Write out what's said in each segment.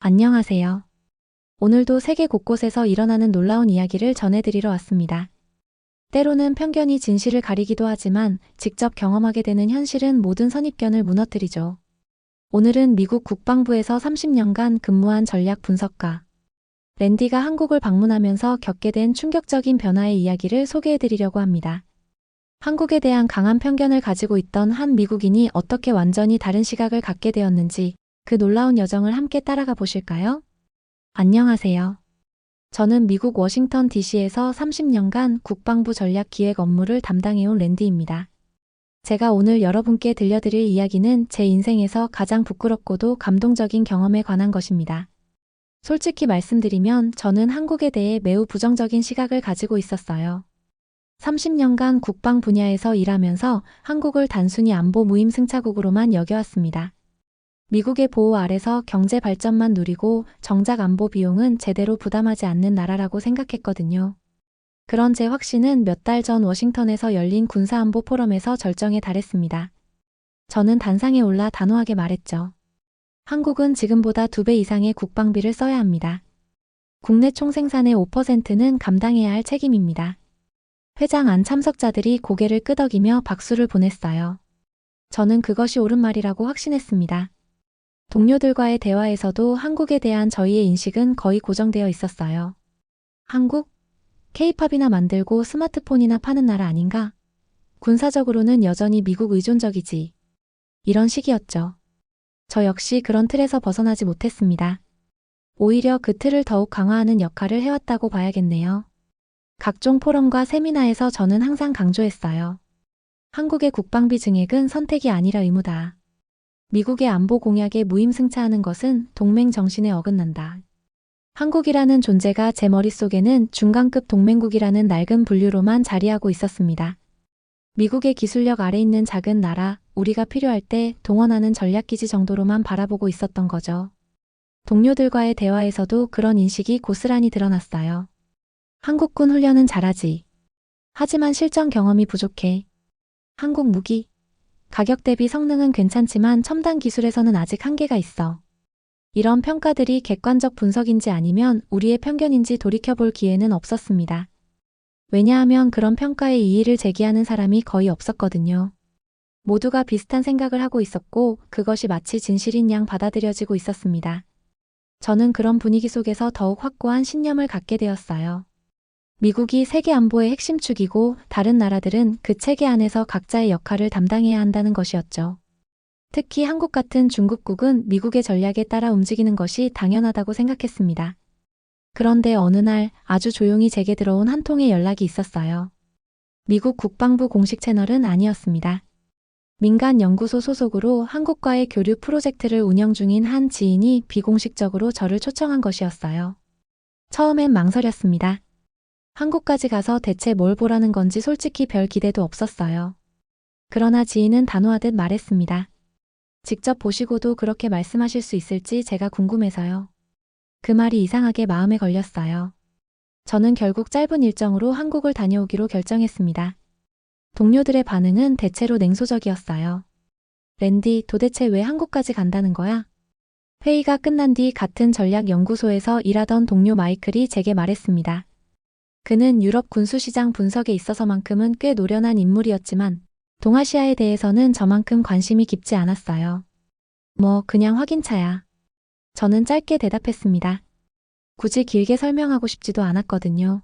안녕하세요. 오늘도 세계 곳곳에서 일어나는 놀라운 이야기를 전해드리러 왔습니다. 때로는 편견이 진실을 가리기도 하지만 직접 경험하게 되는 현실은 모든 선입견을 무너뜨리죠. 오늘은 미국 국방부에서 30년간 근무한 전략 분석가 랜디가 한국을 방문하면서 겪게 된 충격적인 변화의 이야기를 소개해드리려고 합니다. 한국에 대한 강한 편견을 가지고 있던 한 미국인이 어떻게 완전히 다른 시각을 갖게 되었는지 그 놀라운 여정을 함께 따라가 보실까요? 안녕하세요. 저는 미국 워싱턴 DC에서 30년간 국방부 전략 기획 업무를 담당해온 랜디입니다. 제가 오늘 여러분께 들려드릴 이야기는 제 인생에서 가장 부끄럽고도 감동적인 경험에 관한 것입니다. 솔직히 말씀드리면 저는 한국에 대해 매우 부정적인 시각을 가지고 있었어요. 30년간 국방 분야에서 일하면서 한국을 단순히 안보 무임 승차국으로만 여겨왔습니다. 미국의 보호 아래서 경제 발전만 누리고 정작 안보 비용은 제대로 부담하지 않는 나라라고 생각했거든요. 그런 제 확신은 몇 달 전 워싱턴에서 열린 군사안보 포럼에서 절정에 달했습니다. 저는 단상에 올라 단호하게 말했죠. 한국은 지금보다 2배 이상의 국방비를 써야 합니다. 국내 총생산의 5%는 감당해야 할 책임입니다. 회장 안 참석자들이 고개를 끄덕이며 박수를 보냈어요. 저는 그것이 옳은 말이라고 확신했습니다. 동료들과의 대화에서도 한국에 대한 저희의 인식은 거의 고정되어 있었어요. 한국? K-팝이나 만들고 스마트폰이나 파는 나라 아닌가? 군사적으로는 여전히 미국 의존적이지. 이런 식이었죠. 저 역시 그런 틀에서 벗어나지 못했습니다. 오히려 그 틀을 더욱 강화하는 역할을 해왔다고 봐야겠네요. 각종 포럼과 세미나에서 저는 항상 강조했어요. 한국의 국방비 증액은 선택이 아니라 의무다. 미국의 안보 공약에 무임승차하는 것은 동맹 정신에 어긋난다. 한국이라는 존재가 제 머릿속에는 중간급 동맹국이라는 낡은 분류로만 자리하고 있었습니다. 미국의 기술력 아래 있는 작은 나라, 우리가 필요할 때 동원하는 전략기지 정도로만 바라보고 있었던 거죠. 동료들과의 대화에서도 그런 인식이 고스란히 드러났어요. 한국군 훈련은 잘하지. 하지만 실전 경험이 부족해. 한국 무기. 가격 대비 성능은 괜찮지만 첨단 기술에서는 아직 한계가 있어. 이런 평가들이 객관적 분석인지 아니면 우리의 편견인지 돌이켜볼 기회는 없었습니다. 왜냐하면 그런 평가에 이의를 제기하는 사람이 거의 없었거든요. 모두가 비슷한 생각을 하고 있었고 그것이 마치 진실인 양 받아들여지고 있었습니다. 저는 그런 분위기 속에서 더욱 확고한 신념을 갖게 되었어요. 미국이 세계 안보의 핵심 축이고 다른 나라들은 그 체계 안에서 각자의 역할을 담당해야 한다는 것이었죠. 특히 한국 같은 중국국은 미국의 전략에 따라 움직이는 것이 당연하다고 생각했습니다. 그런데 어느 날 아주 조용히 제게 들어온 한 통의 연락이 있었어요. 미국 국방부 공식 채널은 아니었습니다. 민간 연구소 소속으로 한국과의 교류 프로젝트를 운영 중인 한 지인이 비공식적으로 저를 초청한 것이었어요. 처음엔 망설였습니다. 한국까지 가서 대체 뭘 보라는 건지 솔직히 별 기대도 없었어요. 그러나 지인은 단호하듯 말했습니다. 직접 보시고도 그렇게 말씀하실 수 있을지 제가 궁금해서요. 그 말이 이상하게 마음에 걸렸어요. 저는 결국 짧은 일정으로 한국을 다녀오기로 결정했습니다. 동료들의 반응은 대체로 냉소적이었어요. 랜디, 도대체 왜 한국까지 간다는 거야? 회의가 끝난 뒤 같은 전략연구소에서 일하던 동료 마이클이 제게 말했습니다. 그는 유럽 군수시장 분석에 있어서만큼은 꽤 노련한 인물이었지만 동아시아에 대해서는 저만큼 관심이 깊지 않았어요. 뭐 그냥 확인차야. 저는 짧게 대답했습니다. 굳이 길게 설명하고 싶지도 않았거든요.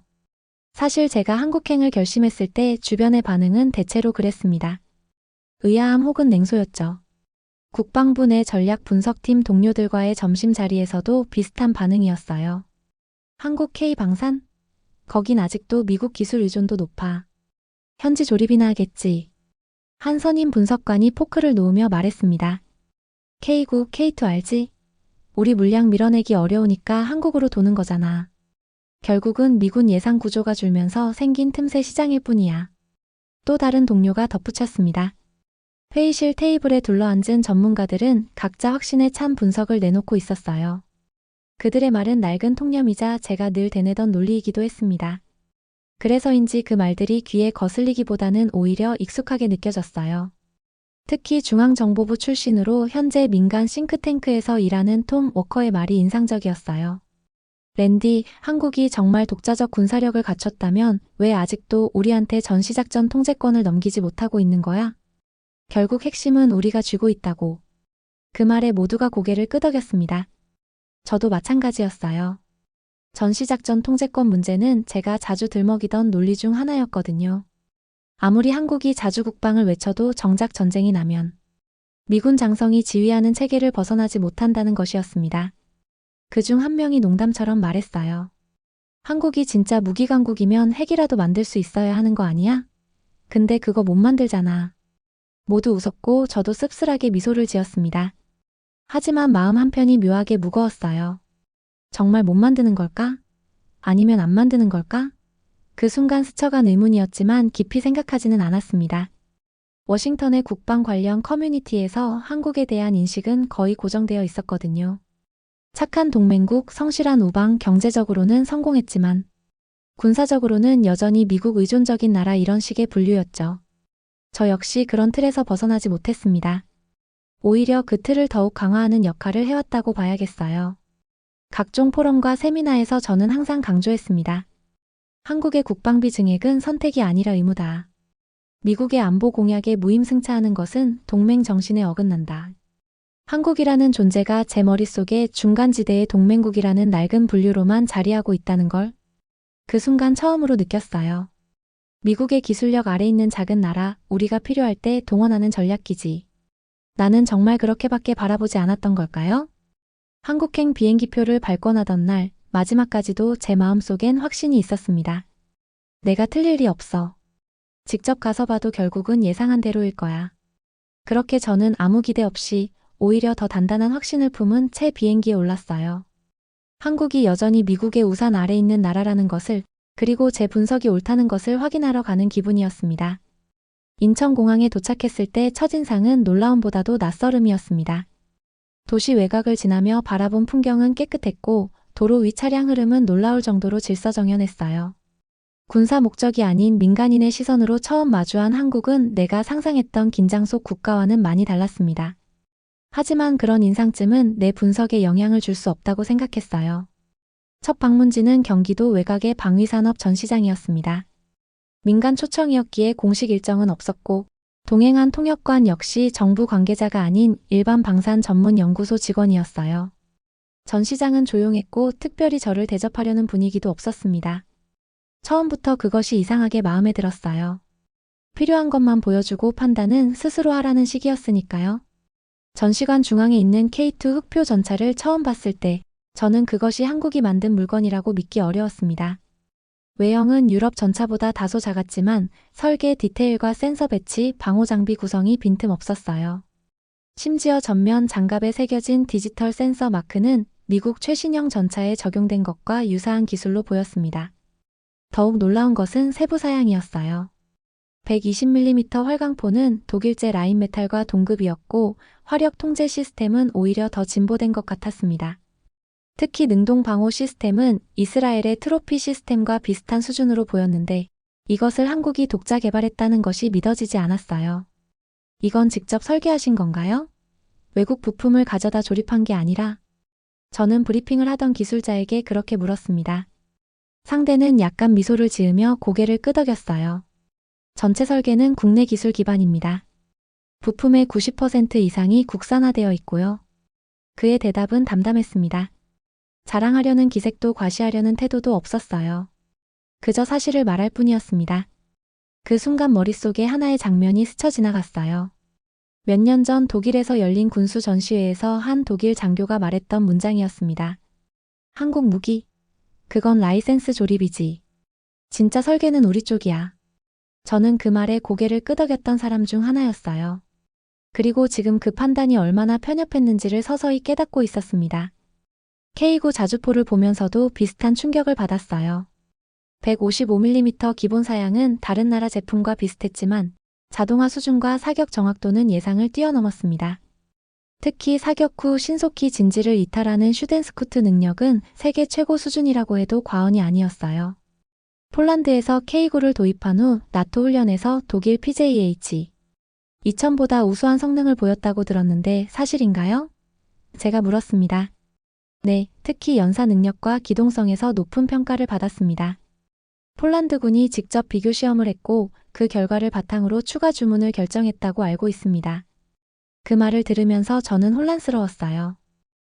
사실 제가 한국행을 결심했을 때 주변의 반응은 대체로 그랬습니다. 의아함 혹은 냉소였죠. 국방부 내 전략 분석팀 동료들과의 점심자리에서도 비슷한 반응이었어요. 한국 K방산? 거긴 아직도 미국 기술 의존도 높아. 현지 조립이나 하겠지. 한 선임 분석관이 포크를 놓으며 말했습니다. K9, K2 알지? 우리 물량 밀어내기 어려우니까 한국으로 도는 거잖아. 결국은 미군 예산 구조가 줄면서 생긴 틈새 시장일 뿐이야. 또 다른 동료가 덧붙였습니다. 회의실 테이블에 둘러앉은 전문가들은 각자 확신에 찬 분석을 내놓고 있었어요. 그들의 말은 낡은 통념이자 제가 늘 되뇌던 논리이기도 했습니다. 그래서인지 그 말들이 귀에 거슬리기보다는 오히려 익숙하게 느껴졌어요. 특히 중앙정보부 출신으로 현재 민간 싱크탱크에서 일하는 톰 워커의 말이 인상적이었어요. 랜디, 한국이 정말 독자적 군사력을 갖췄다면 왜 아직도 우리한테 전시작전 통제권을 넘기지 못하고 있는 거야? 결국 핵심은 우리가 쥐고 있다고. 그 말에 모두가 고개를 끄덕였습니다. 저도 마찬가지였어요. 전시작전 통제권 문제는 제가 자주 들먹이던 논리 중 하나였거든요. 아무리 한국이 자주 국방을 외쳐도 정작 전쟁이 나면 미군 장성이 지휘하는 체계를 벗어나지 못한다는 것이었습니다. 그중 한 명이 농담처럼 말했어요. 한국이 진짜 무기강국이면 핵이라도 만들 수 있어야 하는 거 아니야? 근데 그거 못 만들잖아. 모두 웃었고 저도 씁쓸하게 미소를 지었습니다. 하지만 마음 한편이 묘하게 무거웠어요. 정말 못 만드는 걸까? 아니면 안 만드는 걸까? 그 순간 스쳐간 의문이었지만 깊이 생각하지는 않았습니다. 워싱턴의 국방 관련 커뮤니티에서 한국에 대한 인식은 거의 고정되어 있었거든요. 착한 동맹국, 성실한 우방, 경제적으로는 성공했지만 군사적으로는 여전히 미국 의존적인 나라 이런 식의 분류였죠. 저 역시 그런 틀에서 벗어나지 못했습니다. 오히려 그 틀을 더욱 강화하는 역할을 해왔다고 봐야겠어요. 각종 포럼과 세미나에서 저는 항상 강조했습니다. 한국의 국방비 증액은 선택이 아니라 의무다. 미국의 안보 공약에 무임승차하는 것은 동맹 정신에 어긋난다. 한국이라는 존재가 제 머릿속에 중간지대의 동맹국이라는 낡은 분류로만 자리하고 있다는 걸 그 순간 처음으로 느꼈어요. 미국의 기술력 아래 있는 작은 나라, 우리가 필요할 때 동원하는 전략기지. 나는 정말 그렇게밖에 바라보지 않았던 걸까요? 한국행 비행기표를 발권하던 날 마지막까지도 제 마음속엔 확신이 있었습니다. 내가 틀릴 리 없어. 직접 가서 봐도 결국은 예상한 대로일 거야. 그렇게 저는 아무 기대 없이 오히려 더 단단한 확신을 품은 채 비행기에 올랐어요. 한국이 여전히 미국의 우산 아래 있는 나라라는 것을, 그리고 제 분석이 옳다는 것을 확인하러 가는 기분이었습니다. 인천공항에 도착했을 때 첫인상은 놀라움보다도 낯설음이었습니다. 도시 외곽을 지나며 바라본 풍경은 깨끗했고 도로 위 차량 흐름은 놀라울 정도로 질서정연했어요. 군사 목적이 아닌 민간인의 시선으로 처음 마주한 한국은 내가 상상했던 긴장 속 국가와는 많이 달랐습니다. 하지만 그런 인상쯤은 내 분석에 영향을 줄 수 없다고 생각했어요. 첫 방문지는 경기도 외곽의 방위산업 전시장이었습니다. 민간 초청이었기에 공식 일정은 없었고 동행한 통역관 역시 정부 관계자가 아닌 일반 방산 전문 연구소 직원이었어요. 전시장은 조용했고 특별히 저를 대접하려는 분위기도 없었습니다. 처음부터 그것이 이상하게 마음에 들었어요. 필요한 것만 보여주고 판단은 스스로 하라는 식이었으니까요. 전시관 중앙에 있는 K2 흑표 전차를 처음 봤을 때 저는 그것이 한국이 만든 물건이라고 믿기 어려웠습니다. 외형은 유럽 전차보다 다소 작았지만 설계 디테일과 센서 배치, 방호 장비 구성이 빈틈없었어요. 심지어 전면 장갑에 새겨진 디지털 센서 마크는 미국 최신형 전차에 적용된 것과 유사한 기술로 보였습니다. 더욱 놀라운 것은 세부 사양이었어요. 120mm 활강포는 독일제 라인메탈과 동급이었고 화력 통제 시스템은 오히려 더 진보된 것 같았습니다. 특히 능동 방호 시스템은 이스라엘의 트로피 시스템과 비슷한 수준으로 보였는데 이것을 한국이 독자 개발했다는 것이 믿어지지 않았어요. 이건 직접 설계하신 건가요? 외국 부품을 가져다 조립한 게 아니라? 저는 브리핑을 하던 기술자에게 그렇게 물었습니다. 상대는 약간 미소를 지으며 고개를 끄덕였어요. 전체 설계는 국내 기술 기반입니다. 부품의 90% 이상이 국산화되어 있고요. 그의 대답은 담담했습니다. 자랑하려는 기색도 과시하려는 태도도 없었어요. 그저 사실을 말할 뿐이었습니다. 그 순간 머릿속에 하나의 장면이 스쳐 지나갔어요. 몇 년 전 독일에서 열린 군수 전시회에서 한 독일 장교가 말했던 문장이었습니다. 한국 무기? 그건 라이센스 조립이지. 진짜 설계는 우리 쪽이야. 저는 그 말에 고개를 끄덕였던 사람 중 하나였어요. 그리고 지금 그 판단이 얼마나 편협했는지를 서서히 깨닫고 있었습니다. K9 자주포를 보면서도 비슷한 충격을 받았어요. 155mm 기본 사양은 다른 나라 제품과 비슷했지만 자동화 수준과 사격 정확도는 예상을 뛰어넘었습니다. 특히 사격 후 신속히 진지를 이탈하는 슈덴스쿠트 능력은 세계 최고 수준이라고 해도 과언이 아니었어요. 폴란드에서 K9를 도입한 후 나토 훈련에서 독일 PJH 2000보다 우수한 성능을 보였다고 들었는데 사실인가요? 제가 물었습니다. 네, 특히 연사 능력과 기동성에서 높은 평가를 받았습니다. 폴란드군이 직접 비교 시험을 했고 그 결과를 바탕으로 추가 주문을 결정했다고 알고 있습니다. 그 말을 들으면서 저는 혼란스러웠어요.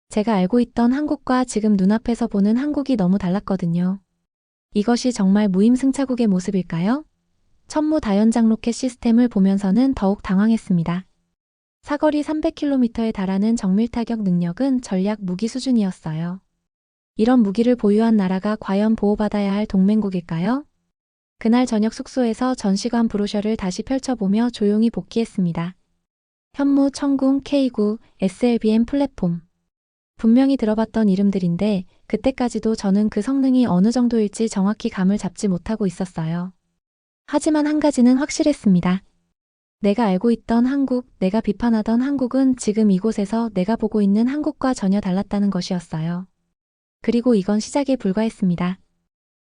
제가 알고 있던 한국과 지금 눈앞에서 보는 한국이 너무 달랐거든요. 이것이 정말 무임승차국의 모습일까요? 천무다연장 로켓 시스템을 보면서는 더욱 당황했습니다. 사거리 300km에 달하는 정밀타격 능력은 전략 무기 수준이었어요. 이런 무기를 보유한 나라가 과연 보호받아야 할 동맹국일까요? 그날 저녁 숙소에서 전시관 브로셔를 다시 펼쳐보며 조용히 복귀했습니다. 현무, 천궁, K9, SLBM 플랫폼. 분명히 들어봤던 이름들인데 그때까지도 저는 그 성능이 어느 정도일지 정확히 감을 잡지 못하고 있었어요. 하지만 한 가지는 확실했습니다. 내가 알고 있던 한국, 내가 비판하던 한국은 지금 이곳에서 내가 보고 있는 한국과 전혀 달랐다는 것이었어요. 그리고 이건 시작에 불과했습니다.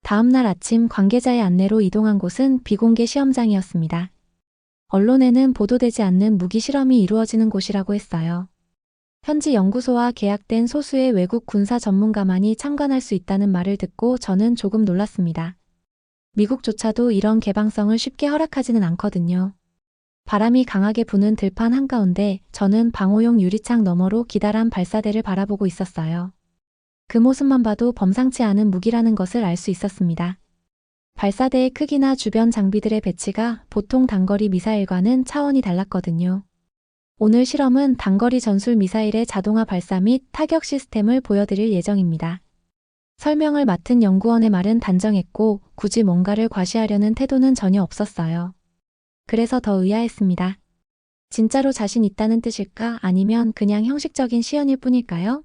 다음 날 아침 관계자의 안내로 이동한 곳은 비공개 시험장이었습니다. 언론에는 보도되지 않는 무기 실험이 이루어지는 곳이라고 했어요. 현지 연구소와 계약된 소수의 외국 군사 전문가만이 참관할 수 있다는 말을 듣고 저는 조금 놀랐습니다. 미국조차도 이런 개방성을 쉽게 허락하지는 않거든요. 바람이 강하게 부는 들판 한가운데 저는 방호용 유리창 너머로 기다란 발사대를 바라보고 있었어요. 그 모습만 봐도 범상치 않은 무기라는 것을 알 수 있었습니다. 발사대의 크기나 주변 장비들의 배치가 보통 단거리 미사일과는 차원이 달랐거든요. 오늘 실험은 단거리 전술 미사일의 자동화 발사 및 타격 시스템을 보여드릴 예정입니다. 설명을 맡은 연구원의 말은 단정했고 굳이 뭔가를 과시하려는 태도는 전혀 없었어요. 그래서 더 의아했습니다. 진짜로 자신 있다는 뜻일까 아니면 그냥 형식적인 시연일 뿐일까요?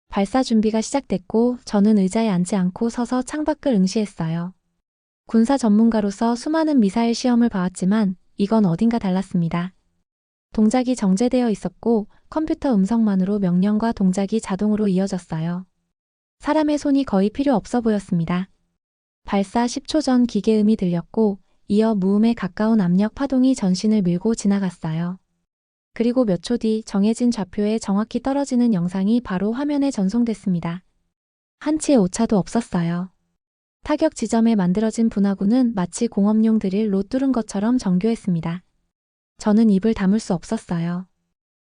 발사 준비가 시작됐고 저는 의자에 앉지 않고 서서 창밖을 응시했어요. 군사 전문가로서 수많은 미사일 시험을 봐왔지만 이건 어딘가 달랐습니다. 동작이 정제되어 있었고 컴퓨터 음성만으로 명령과 동작이 자동으로 이어졌어요. 사람의 손이 거의 필요 없어 보였습니다. 발사 10초 전 기계음이 들렸고 이어 무음에 가까운 압력 파동이 전신을 밀고 지나갔어요. 그리고 몇 초 뒤 정해진 좌표에 정확히 떨어지는 영상이 바로 화면에 전송됐습니다. 한치의 오차도 없었어요. 타격 지점에 만들어진 분화구는 마치 공업용 드릴로 뚫은 것처럼 정교했습니다. 저는 입을 다물 수 없었어요.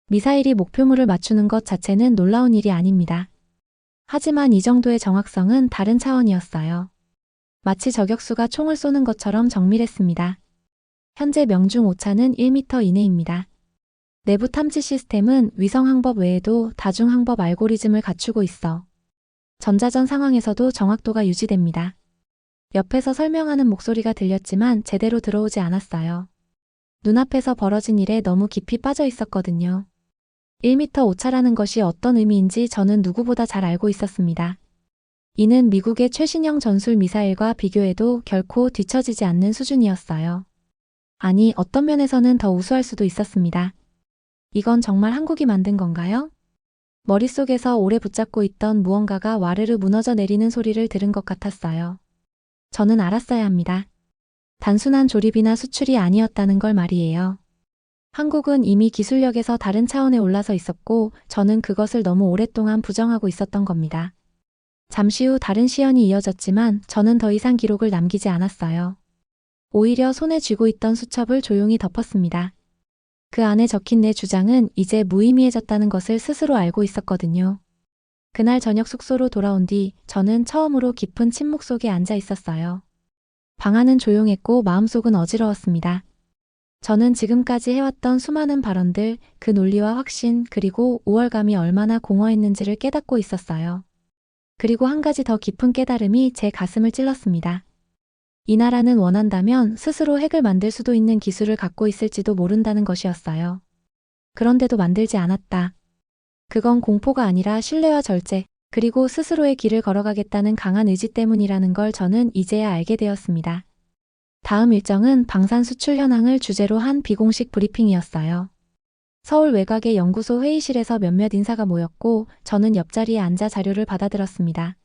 미사일이 목표물을 맞추는 것 자체는 놀라운 일이 아닙니다. 하지만 이 정도의 정확성은 다른 차원이었어요. 마치 저격수가 총을 쏘는 것처럼 정밀했습니다. 현재 명중 오차는 1m 이내입니다. 내부 탐지 시스템은 위성 항법 외에도 다중 항법 알고리즘을 갖추고 있어 전자전 상황에서도 정확도가 유지됩니다. 옆에서 설명하는 목소리가 들렸지만 제대로 들어오지 않았어요. 눈앞에서 벌어진 일에 너무 깊이 빠져 있었거든요. 1m 오차라는 것이 어떤 의미인지 저는 누구보다 잘 알고 있었습니다. 이는 미국의 최신형 전술 미사일과 비교해도 결코 뒤처지지 않는 수준이었어요. 아니, 어떤 면에서는 더 우수할 수도 있었습니다. 이건 정말 한국이 만든 건가요? 머릿속에서 오래 붙잡고 있던 무언가가 와르르 무너져 내리는 소리를 들은 것 같았어요. 저는 알았어야 합니다. 단순한 조립이나 수출이 아니었다는 걸 말이에요. 한국은 이미 기술력에서 다른 차원에 올라서 있었고 저는 그것을 너무 오랫동안 부정하고 있었던 겁니다. 잠시 후 다른 시연이 이어졌지만 저는 더 이상 기록을 남기지 않았어요. 오히려 손에 쥐고 있던 수첩을 조용히 덮었습니다. 그 안에 적힌 내 주장은 이제 무의미해졌다는 것을 스스로 알고 있었거든요. 그날 저녁 숙소로 돌아온 뒤 저는 처음으로 깊은 침묵 속에 앉아 있었어요. 방 안은 조용했고 마음속은 어지러웠습니다. 저는 지금까지 해왔던 수많은 발언들, 그 논리와 확신, 그리고 우월감이 얼마나 공허했는지를 깨닫고 있었어요. 그리고 한 가지 더 깊은 깨달음이 제 가슴을 찔렀습니다. 이 나라는 원한다면 스스로 핵을 만들 수도 있는 기술을 갖고 있을지도 모른다는 것이었어요. 그런데도 만들지 않았다. 그건 공포가 아니라 신뢰와 절제, 그리고 스스로의 길을 걸어가겠다는 강한 의지 때문이라는 걸 저는 이제야 알게 되었습니다. 다음 일정은 방산 수출 현황을 주제로 한 비공식 브리핑이었어요. 서울 외곽의 연구소 회의실에서 몇몇 인사가 모였고 저는 옆자리에 앉아 자료를 받아들었습니다.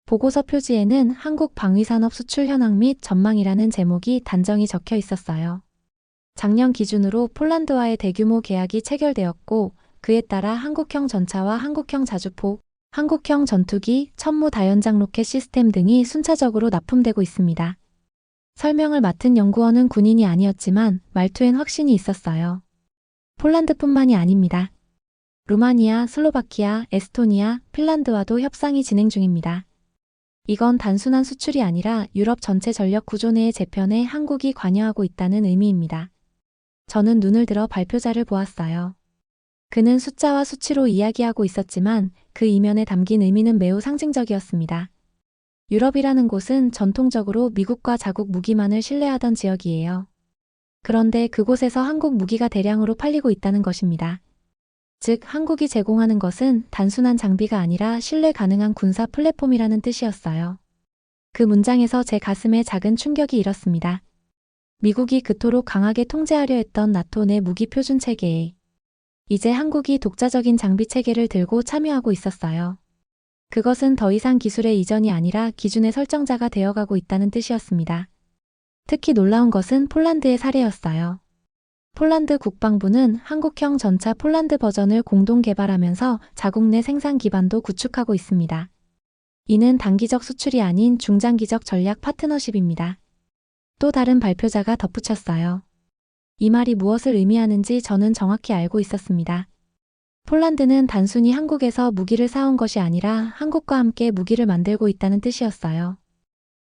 보고서 표지에는 한국 방위산업 수출 현황 및 전망이라는 제목이 단정히 적혀 있었어요. 작년 기준으로 폴란드와의 대규모 계약이 체결되었고 그에 따라 한국형 전차와 한국형 자주포, 한국형 전투기, 천무 다연장 로켓 시스템 등이 순차적으로 납품되고 있습니다. 설명을 맡은 연구원은 군인이 아니었지만 말투엔 확신이 있었어요. 폴란드뿐만이 아닙니다. 루마니아, 슬로바키아, 에스토니아, 핀란드와도 협상이 진행 중입니다. 이건 단순한 수출이 아니라 유럽 전체 전력 구조 내의 재편에 한국이 관여하고 있다는 의미입니다. 저는 눈을 들어 발표자를 보았어요. 그는 숫자와 수치로 이야기하고 있었지만 그 이면에 담긴 의미는 매우 상징적이었습니다. 유럽이라는 곳은 전통적으로 미국과 자국 무기만을 신뢰하던 지역이에요. 그런데 그곳에서 한국 무기가 대량으로 팔리고 있다는 것입니다. 즉, 한국이 제공하는 것은 단순한 장비가 아니라 신뢰 가능한 군사 플랫폼이라는 뜻이었어요. 그 문장에서 제 가슴에 작은 충격이 일었습니다. 미국이 그토록 강하게 통제하려 했던 나토 내 무기 표준 체계에 이제 한국이 독자적인 장비 체계를 들고 참여하고 있었어요. 그것은 더 이상 기술의 이전이 아니라 기준의 설정자가 되어가고 있다는 뜻이었습니다. 특히 놀라운 것은 폴란드의 사례였어요. 폴란드 국방부는 한국형 전차 폴란드 버전을 공동 개발하면서 자국 내 생산 기반도 구축하고 있습니다. 이는 단기적 수출이 아닌 중장기적 전략 파트너십입니다. 또 다른 발표자가 덧붙였어요. 이 말이 무엇을 의미하는지 저는 정확히 알고 있었습니다. 폴란드는 단순히 한국에서 무기를 사온 것이 아니라 한국과 함께 무기를 만들고 있다는 뜻이었어요.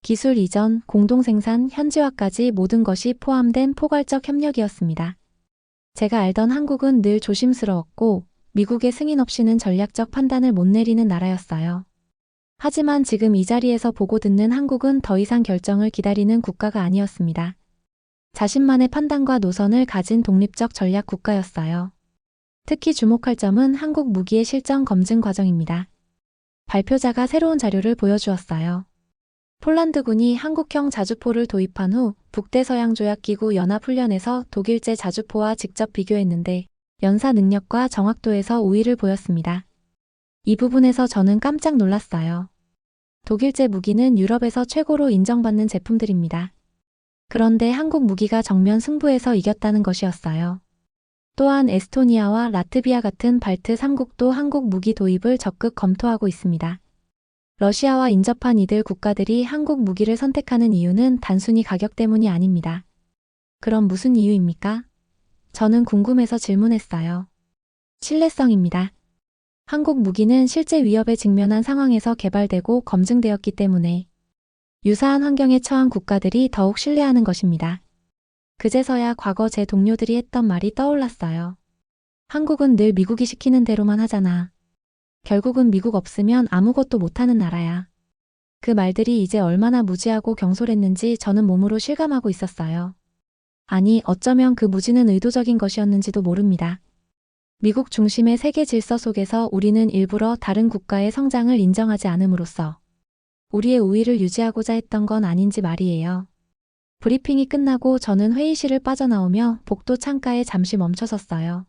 기술 이전, 공동생산, 현지화까지 모든 것이 포함된 포괄적 협력이었습니다. 제가 알던 한국은 늘 조심스러웠고 미국의 승인 없이는 전략적 판단을 못 내리는 나라였어요. 하지만 지금 이 자리에서 보고 듣는 한국은 더 이상 결정을 기다리는 국가가 아니었습니다. 자신만의 판단과 노선을 가진 독립적 전략 국가였어요. 특히 주목할 점은 한국 무기의 실전 검증 과정입니다. 발표자가 새로운 자료를 보여주었어요. 폴란드군이 한국형 자주포를 도입한 후 북대서양조약기구 연합훈련에서 독일제 자주포와 직접 비교했는데 연사 능력과 정확도에서 우위를 보였습니다. 이 부분에서 저는 깜짝 놀랐어요. 독일제 무기는 유럽에서 최고로 인정받는 제품들입니다. 그런데 한국 무기가 정면 승부에서 이겼다는 것이었어요. 또한 에스토니아와 라트비아 같은 발트 3국도 한국 무기 도입을 적극 검토하고 있습니다. 러시아와 인접한 이들 국가들이 한국 무기를 선택하는 이유는 단순히 가격 때문이 아닙니다. 그럼 무슨 이유입니까? 저는 궁금해서 질문했어요. 신뢰성입니다. 한국 무기는 실제 위협에 직면한 상황에서 개발되고 검증되었기 때문에 유사한 환경에 처한 국가들이 더욱 신뢰하는 것입니다. 그제서야 과거 제 동료들이 했던 말이 떠올랐어요. 한국은 늘 미국이 시키는 대로만 하잖아. 결국은 미국 없으면 아무것도 못하는 나라야. 그 말들이 이제 얼마나 무지하고 경솔했는지 저는 몸으로 실감하고 있었어요. 아니, 어쩌면 그 무지는 의도적인 것이었는지도 모릅니다. 미국 중심의 세계 질서 속에서 우리는 일부러 다른 국가의 성장을 인정하지 않음으로써 우리의 우위를 유지하고자 했던 건 아닌지 말이에요. 브리핑이 끝나고 저는 회의실을 빠져나오며 복도 창가에 잠시 멈춰섰어요.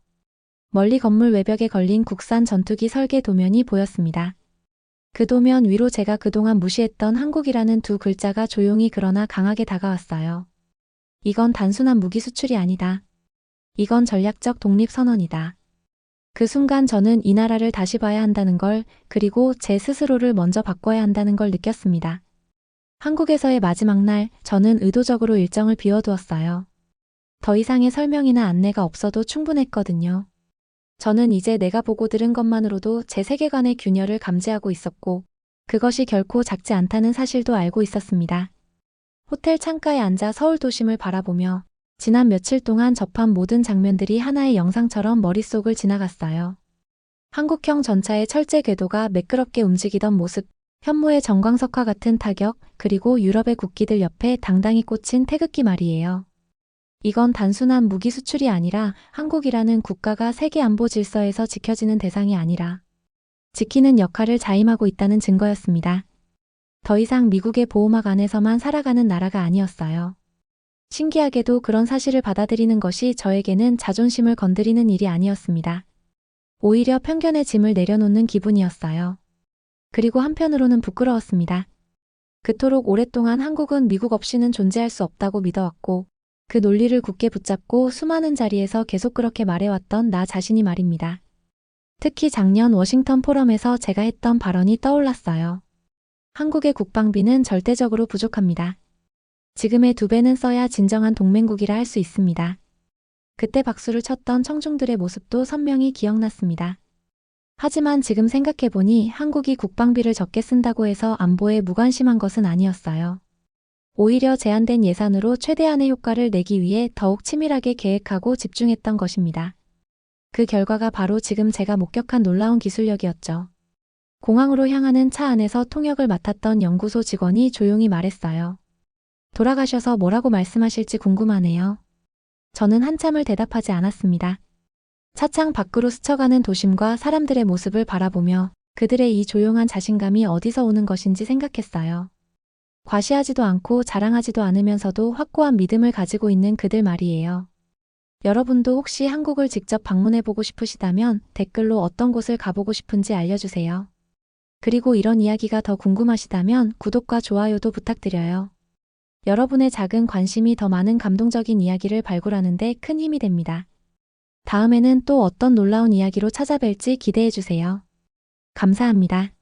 멀리 건물 외벽에 걸린 국산 전투기 설계 도면이 보였습니다. 그 도면 위로 제가 그동안 무시했던 한국이라는 두 글자가 조용히 그러나 강하게 다가왔어요. 이건 단순한 무기 수출이 아니다. 이건 전략적 독립선언이다. 그 순간 저는 이 나라를 다시 봐야 한다는 걸, 그리고 제 스스로를 먼저 바꿔야 한다는 걸 느꼈습니다. 한국에서의 마지막 날, 저는 의도적으로 일정을 비워두었어요. 더 이상의 설명이나 안내가 없어도 충분했거든요. 저는 이제 내가 보고 들은 것만으로도 제 세계관의 균열을 감지하고 있었고, 그것이 결코 작지 않다는 사실도 알고 있었습니다. 호텔 창가에 앉아 서울 도심을 바라보며 지난 며칠 동안 접한 모든 장면들이 하나의 영상처럼 머릿속을 지나갔어요. 한국형 전차의 철제 궤도가 매끄럽게 움직이던 모습, 현무의 정광석화 같은 타격, 그리고 유럽의 국기들 옆에 당당히 꽂힌 태극기 말이에요. 이건 단순한 무기 수출이 아니라 한국이라는 국가가 세계 안보 질서에서 지켜지는 대상이 아니라 지키는 역할을 자임하고 있다는 증거였습니다. 더 이상 미국의 보호막 안에서만 살아가는 나라가 아니었어요. 신기하게도 그런 사실을 받아들이는 것이 저에게는 자존심을 건드리는 일이 아니었습니다. 오히려 편견의 짐을 내려놓는 기분이었어요. 그리고 한편으로는 부끄러웠습니다. 그토록 오랫동안 한국은 미국 없이는 존재할 수 없다고 믿어왔고, 그 논리를 굳게 붙잡고 수많은 자리에서 계속 그렇게 말해왔던 나 자신이 말입니다. 특히 작년 워싱턴 포럼에서 제가 했던 발언이 떠올랐어요. 한국의 국방비는 절대적으로 부족합니다. 지금의 2배는 써야 진정한 동맹국이라 할 수 있습니다. 그때 박수를 쳤던 청중들의 모습도 선명히 기억났습니다. 하지만 지금 생각해보니 한국이 국방비를 적게 쓴다고 해서 안보에 무관심한 것은 아니었어요. 오히려 제한된 예산으로 최대한의 효과를 내기 위해 더욱 치밀하게 계획하고 집중했던 것입니다. 그 결과가 바로 지금 제가 목격한 놀라운 기술력이었죠. 공항으로 향하는 차 안에서 통역을 맡았던 연구소 직원이 조용히 말했어요. 돌아가셔서 뭐라고 말씀하실지 궁금하네요. 저는 한참을 대답하지 않았습니다. 차창 밖으로 스쳐가는 도심과 사람들의 모습을 바라보며 그들의 이 조용한 자신감이 어디서 오는 것인지 생각했어요. 과시하지도 않고 자랑하지도 않으면서도 확고한 믿음을 가지고 있는 그들 말이에요. 여러분도 혹시 한국을 직접 방문해보고 싶으시다면 댓글로 어떤 곳을 가보고 싶은지 알려주세요. 그리고 이런 이야기가 더 궁금하시다면 구독과 좋아요도 부탁드려요. 여러분의 작은 관심이 더 많은 감동적인 이야기를 발굴하는 데 큰 힘이 됩니다. 다음에는 또 어떤 놀라운 이야기로 찾아뵐지 기대해주세요. 감사합니다.